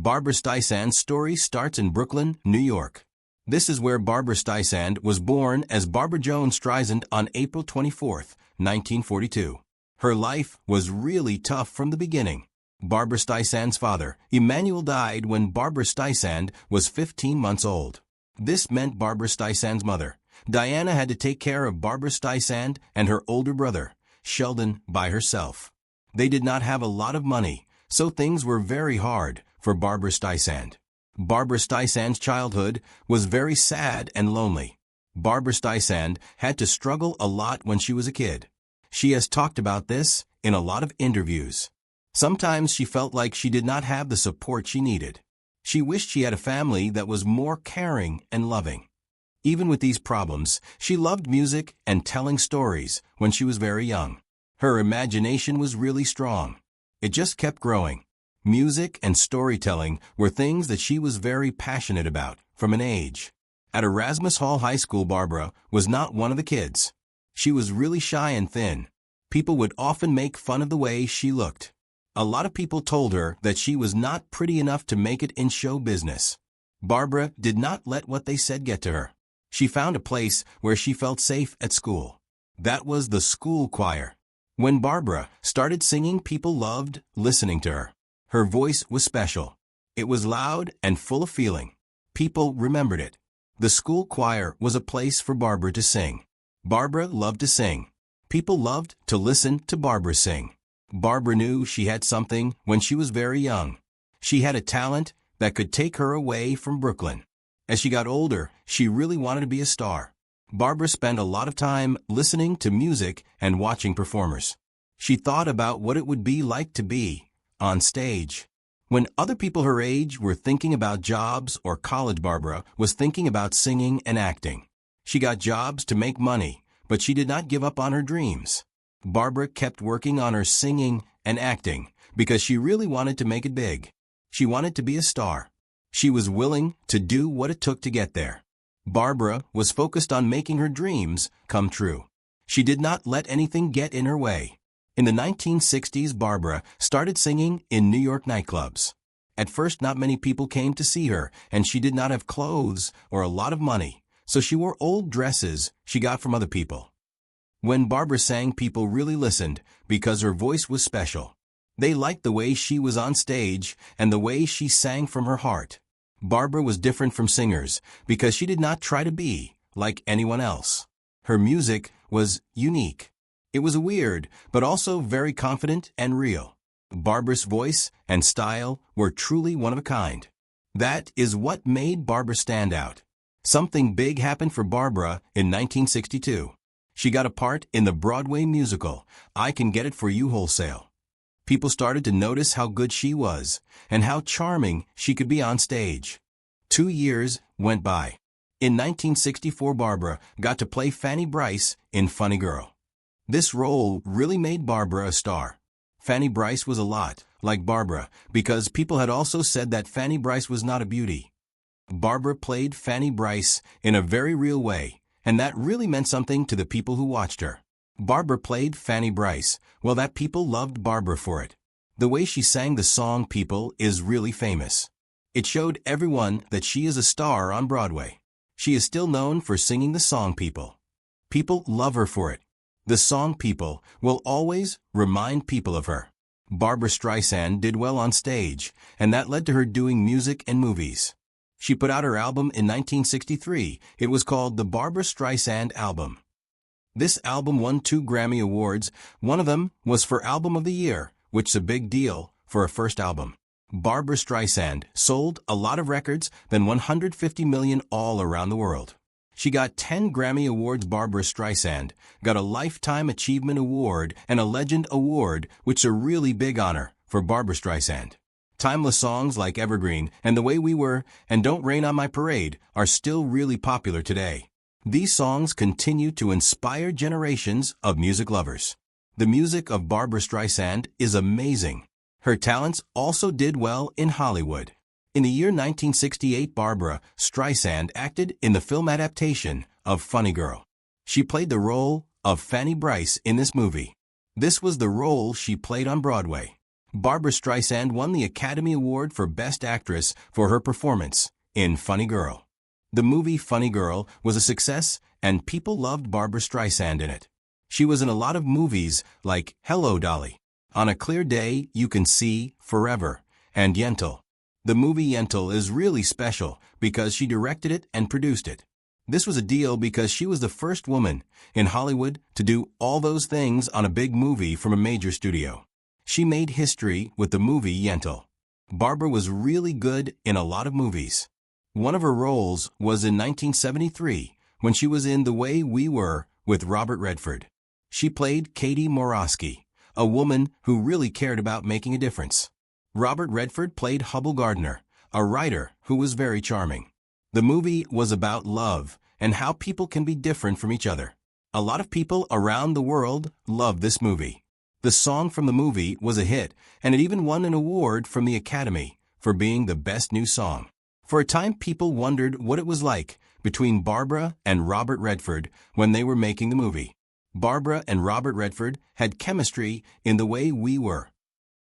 Barbra Streisand's story starts in Brooklyn, New York. This is where Barbra Streisand was born as Barbra Joan Streisand on April 24, 1942. Her life was really tough from the beginning. Barbra Streisand's father, Emanuel, died when Barbra Streisand was 15 months old. This meant Barbra Streisand's mother, Diana, had to take care of Barbra Streisand and her older brother, Sheldon, by herself. They did not have a lot of money, so things were very hard for Barbra Streisand. Barbra Streisand's childhood was very sad and lonely. Barbra Streisand had to struggle a lot when she was a kid. She has talked about this in a lot of interviews. Sometimes she felt like she did not have the support she needed. She wished she had a family that was more caring and loving. Even with these problems, she loved music and telling stories when she was very young. Her imagination was really strong. It just kept growing. Music and storytelling were things that she was very passionate about from an age. At Erasmus Hall High School, Barbra was not one of the kids. She was really shy and thin. People would often make fun of the way she looked. A lot of people told her that she was not pretty enough to make it in show business. Barbra did not let what they said get to her. She found a place where she felt safe at school. That was the school choir. When Barbra started singing, people loved listening to her. Her voice was special. It was loud and full of feeling. People remembered it. The school choir was a place for Barbra to sing. Barbra loved to sing. People loved to listen to Barbra sing. Barbra knew she had something when she was very young. She had a talent that could take her away from Brooklyn. As she got older, she really wanted to be a star. Barbra spent a lot of time listening to music and watching performers. She thought about what it would be like to be on stage. When other people her age were thinking about jobs or college, Barbra was thinking about singing and acting. She got jobs to make money, but she did not give up on her dreams. Barbra kept working on her singing and acting because she really wanted to make it big. She wanted to be a star. She was willing to do what it took to get there. Barbra was focused on making her dreams come true. She did not let anything get in her way. In the 1960s, Barbra started singing in New York nightclubs. At first, not many people came to see her, and she did not have clothes or a lot of money, so she wore old dresses she got from other people. When Barbra sang, people really listened because her voice was special. They liked the way she was on stage and the way she sang from her heart. Barbra was different from singers because she did not try to be like anyone else. Her music was unique. It was weird, but also very confident and real. Barbra's voice and style were truly one of a kind. That is what made Barbra stand out. Something big happened for Barbra in 1962. She got a part in the Broadway musical, I Can Get It For You Wholesale. People started to notice how good she was and how charming she could be on stage. 2 years went by. In 1964, Barbra got to play Fanny Brice in Funny Girl. This role really made Barbra a star. Fanny Brice was a lot like Barbra because people had also said that Fanny Brice was not a beauty. Barbra played Fanny Brice in a very real way, and that really meant something to the people who watched her. Barbra played Fanny Brice, well, that people loved Barbra for it. The way she sang the song People is really famous. It showed everyone that she is a star on Broadway. She is still known for singing the song People. People love her for it. The song People will always remind people of her. Barbra Streisand did well on stage, and that led to her doing music and movies. She put out her album in 1963. It was called the Barbra Streisand Album. This album won 2 Grammy Awards. One of them was for Album of the Year, which is a big deal for a first album. Barbra Streisand sold a lot of records, than 150 million all around the world. She got 10 Grammy Awards. Barbra Streisand got a Lifetime Achievement Award and a Legend Award, which is a really big honor for Barbra Streisand. Timeless songs like Evergreen and The Way We Were and Don't Rain on My Parade are still really popular today. These songs continue to inspire generations of music lovers. The music of Barbra Streisand is amazing. Her talents also did well in Hollywood. In the year 1968, Barbra Streisand acted in the film adaptation of Funny Girl. She played the role of Fanny Brice in this movie. This was the role she played on Broadway. Barbra Streisand won the Academy Award for Best Actress for her performance in Funny Girl. The movie Funny Girl was a success, and people loved Barbra Streisand in it. She was in a lot of movies like Hello, Dolly, On a Clear Day You Can See, Forever, and Yentl. The movie Yentl is really special because she directed it and produced it. This was a deal because she was the first woman in Hollywood to do all those things on a big movie from a major studio. She made history with the movie Yentl. Barbra was really good in a lot of movies. One of her roles was in 1973 when she was in The Way We Were with Robert Redford. She played Katie Morosky, a woman who really cared about making a difference. Robert Redford played Hubble Gardner, a writer who was very charming. The movie was about love and how people can be different from each other. A lot of people around the world loved this movie. The song from the movie was a hit, and it even won an award from the Academy for being the best new song. For a time, people wondered what it was like between Barbra and Robert Redford when they were making the movie. Barbra and Robert Redford had chemistry in The Way We Were.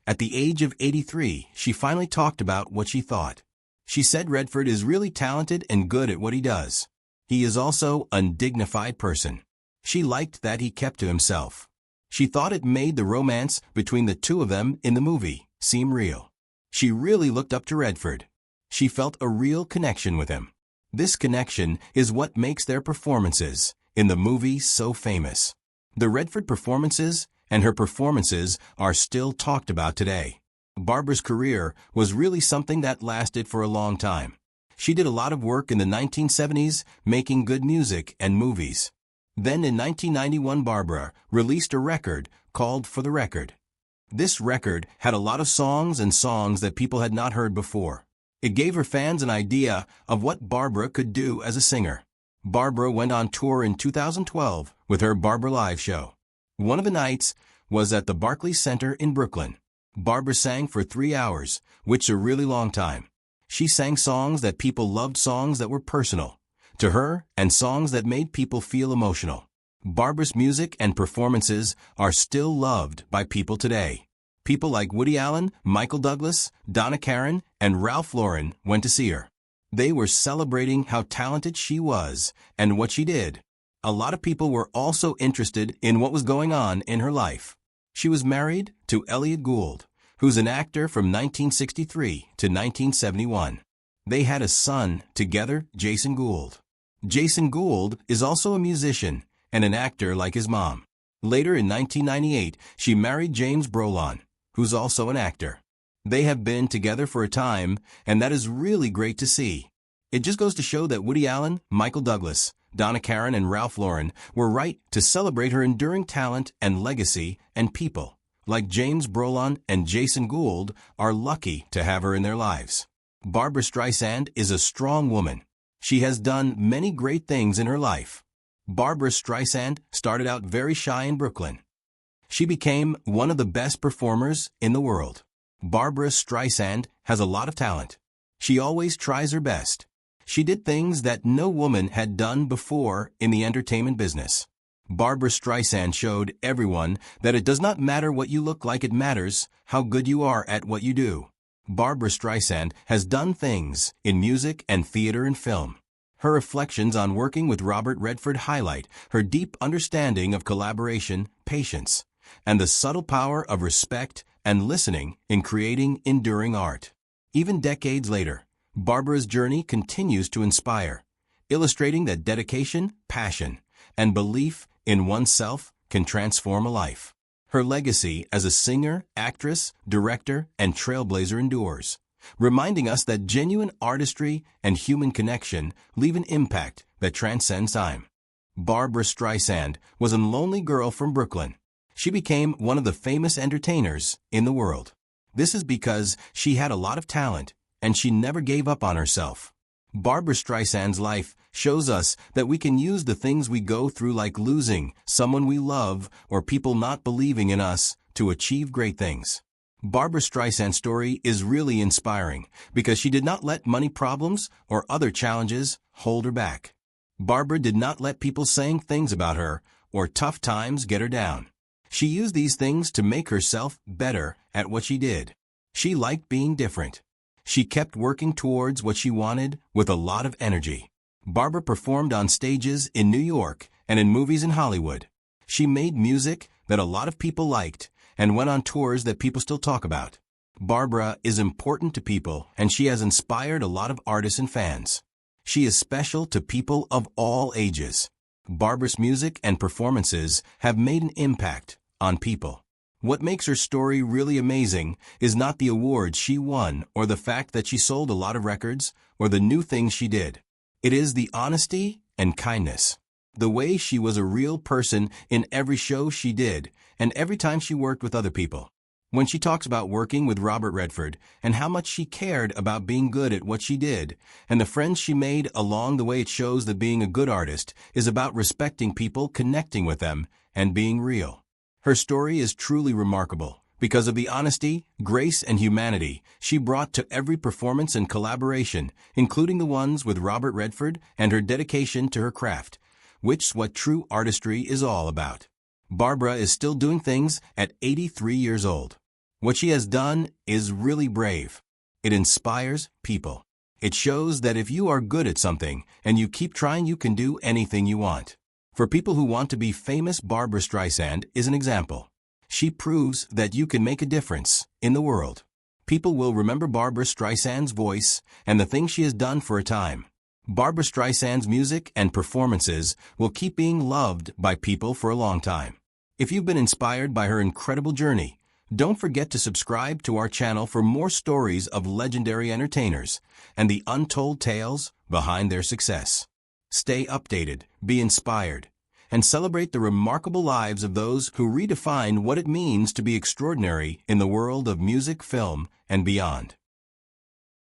At the age of 83, she finally talked about what she thought. She said Redford is really talented and good at what he does. He is also an undignified person. She liked that he kept to himself. She thought it made the romance between the two of them in the movie seem real. She really looked up to Redford. She felt a real connection with him. This connection is what makes their performances in the movie so famous. The Redford performances and her performances are still talked about today. Barbra's career was really something that lasted for a long time. She did a lot of work in the 1970s, making good music and movies. Then in 1991, Barbra released a record called For the Record. This record had a lot of songs that people had not heard before. It gave her fans an idea of what Barbra could do as a singer. Barbra went on tour in 2012 with her Barbra Live show. One of the nights was at the Barclays Center in Brooklyn. Barbra sang for 3 hours, which is a really long time. She sang songs that people loved, songs that were personal to her, and songs that made people feel emotional. Barbra's music and performances are still loved by people today. People like Woody Allen, Michael Douglas, Donna Karan, and Ralph Lauren went to see her. They were celebrating how talented she was and what she did. A lot of people were also interested in what was going on in her life. She was married to Elliot Gould, who's an actor from 1963 to 1971. They had a son together, Jason Gould. Jason Gould is also a musician and an actor like his mom. Later in 1998, she married James Brolin, who's also an actor. They have been together for a time, and that is really great to see. It just goes to show that Woody Allen, Michael Douglas, Donna Karan, and Ralph Lauren were right to celebrate her enduring talent and legacy, and people like James Brolin and Jason Gould are lucky to have her in their lives. Barbra Streisand is a strong woman. She has done many great things in her life. Barbra Streisand started out very shy in Brooklyn. She became one of the best performers in the world. Barbra Streisand has a lot of talent. She always tries her best. She did things that no woman had done before in the entertainment business. Barbra Streisand showed everyone that it does not matter what you look like, it matters how good you are at what you do. Barbra Streisand has done things in music and theater and film. Her reflections on working with Robert Redford highlight her deep understanding of collaboration, patience, and the subtle power of respect and listening in creating enduring art. Even decades later, Barbra's journey continues to inspire, illustrating that dedication, passion, and belief in oneself can transform a life. Her legacy as a singer, actress, director, and trailblazer endures, reminding us that genuine artistry and human connection leave an impact that transcends time. Barbra Streisand was a lonely girl from Brooklyn. She became one of the famous entertainers in the world. This is because she had a lot of talent, and she never gave up on herself. Barbra Streisand's life shows us that we can use the things we go through, like losing someone we love or people not believing in us, to achieve great things. Barbra Streisand's story is really inspiring because she did not let money problems or other challenges hold her back. Barbra did not let people saying things about her or tough times get her down. She used these things to make herself better at what she did. She liked being different. She kept working towards what she wanted with a lot of energy. Barbra performed on stages in New York and in movies in Hollywood. She made music that a lot of people liked and went on tours that people still talk about. Barbra is important to people, and she has inspired a lot of artists and fans. She is special to people of all ages. Barbra's music and performances have made an impact on people. What makes her story really amazing is not the awards she won or the fact that she sold a lot of records or the new things she did. It is the honesty and kindness. The way she was a real person in every show she did and every time she worked with other people. When she talks about working with Robert Redford and how much she cared about being good at what she did and the friends she made along the way, it shows that being a good artist is about respecting people, connecting with them, and being real. Her story is truly remarkable because of the honesty, grace, and humanity she brought to every performance and collaboration, including the ones with Robert Redford, and her dedication to her craft, which is what true artistry is all about. Barbra is still doing things at 83 years old. What she has done is really brave. It inspires people. It shows that if you are good at something and you keep trying, you can do anything you want. For people who want to be famous, Barbra Streisand is an example. She proves that you can make a difference in the world. People will remember Barbra Streisand's voice and the things she has done for a time. Barbra Streisand's music and performances will keep being loved by people for a long time. If you've been inspired by her incredible journey, don't forget to subscribe to our channel for more stories of legendary entertainers and the untold tales behind their success. Stay updated, be inspired, and celebrate the remarkable lives of those who redefine what it means to be extraordinary in the world of music, film, and beyond.